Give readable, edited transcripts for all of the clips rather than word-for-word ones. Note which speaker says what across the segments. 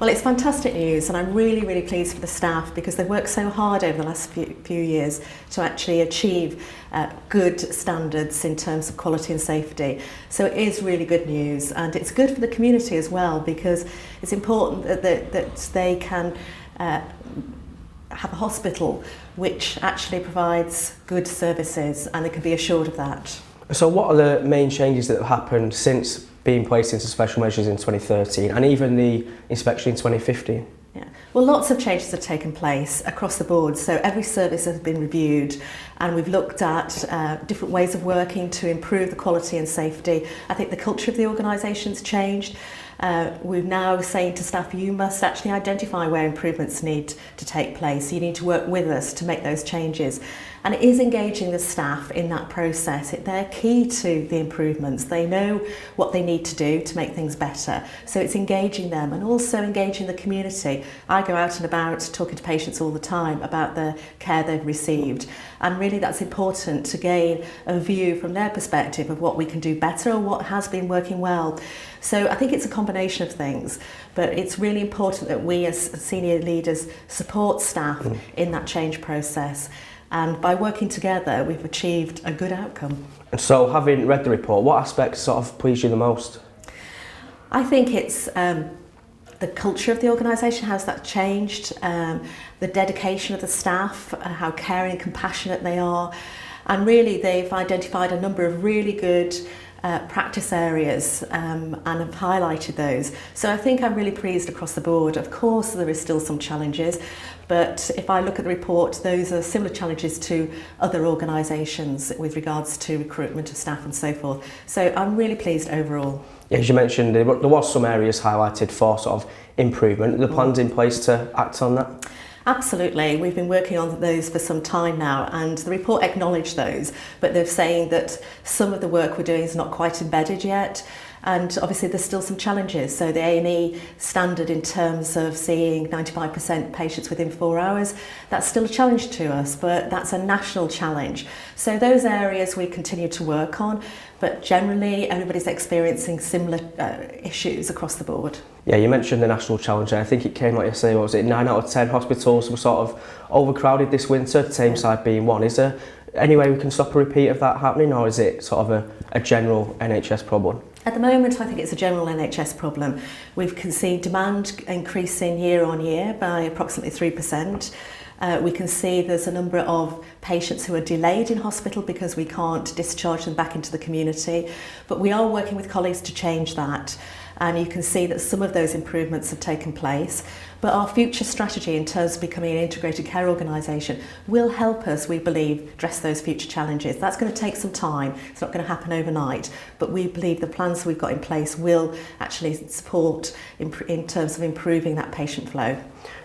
Speaker 1: Well, it's fantastic news, and I'm really, really pleased for the staff because they've worked so hard over the last few years to actually achieve good standards in terms of quality and safety. So it is really good news, and it's good for the community as well because it's important that they can have a hospital which actually provides good services, and they can be assured of that.
Speaker 2: So what are the main changes that have happened since being placed into special measures in 2013 and even the inspection in 2015?
Speaker 1: Yeah. Well, lots of changes have taken place across the board. So every service has been reviewed, and we've looked at different ways of working to improve the quality and safety. I think the culture of the organisation's changed. We're now saying to staff, you must actually identify where improvements need to take place. You need to work with us to make those changes. And it is engaging the staff in that process. They're key to the improvements. They know what they need to do to make things better. So it's engaging them and also engaging the community. I go out and about talking to patients all the time about the care they've received. And really that's important to gain a view from their perspective of what we can do better or what has been working well. So I think it's a combination of things, but it's really important that we as senior leaders support staff in that change process. And by working together, we've achieved a good outcome.
Speaker 2: And so, having read the report, what aspects sort of pleased you the most?
Speaker 1: I think it's the culture of the organisation, how's that changed, the dedication of the staff, how caring and compassionate they are. And really, they've identified a number of really good practice areas and have highlighted those. So I think I'm really pleased across the board. Of course, there is still some challenges, but if I look at the report, those are similar challenges to other organisations with regards to recruitment of staff and so forth. So I'm really pleased overall.
Speaker 2: Yeah, as you mentioned, there was some areas highlighted for sort of improvement. Are the plans in place to act on that?
Speaker 1: Absolutely. We've been working on those for some time now, and the report acknowledged those, but they're saying that some of the work we're doing is not quite embedded yet. And obviously there's still some challenges. So the A&E standard in terms of seeing 95% patients within 4 hours, that's still a challenge to us, but that's a national challenge. So those areas we continue to work on, but generally everybody's experiencing similar issues across the board.
Speaker 2: Yeah, you mentioned the national challenge, and I think it came out yesterday, what was it, 9 out of 10 hospitals were sort of overcrowded this winter, Tameside being one. Is there any way we can stop a repeat of that happening, or is it sort of a general NHS problem?
Speaker 1: At the moment, I think it's a general NHS problem. We can see demand increasing year on year by approximately 3%. We can see there's a number of patients who are delayed in hospital because we can't discharge them back into the community. But we are working with colleagues to change that. And you can see that some of those improvements have taken place. But our future strategy in terms of becoming an integrated care organisation will help us, we believe, address those future challenges. That's going to take some time. It's not going to happen overnight. But we believe the plans we've got in place will actually support in terms of improving that patient flow.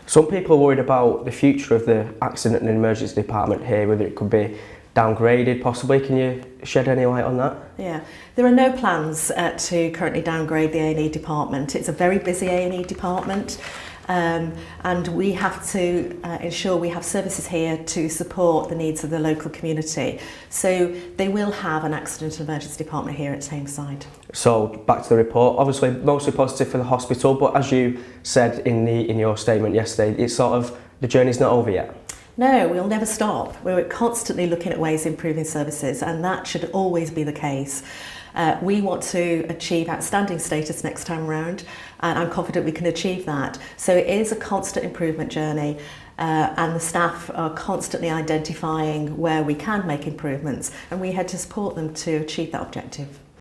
Speaker 2: Some people are worried about the future of the accident and emergency department here, whether it could be downgraded possibly. Can you shed any light on that?
Speaker 1: Yeah, there are no plans to currently downgrade the A&E department. It's a very busy A&E department. And we have to ensure we have services here to support the needs of the local community. So they will have an accident and emergency department here at Tameside.
Speaker 2: So back to the report, obviously mostly positive for the hospital, but as you said in your statement yesterday, it's sort of the journey's not over yet.
Speaker 1: No, we'll never stop. We're constantly looking at ways of improving services, and that should always be the case. We want to achieve outstanding status next time around, and I'm confident we can achieve that. So it is a constant improvement journey, and the staff are constantly identifying where we can make improvements, and we had to support them to achieve that objective.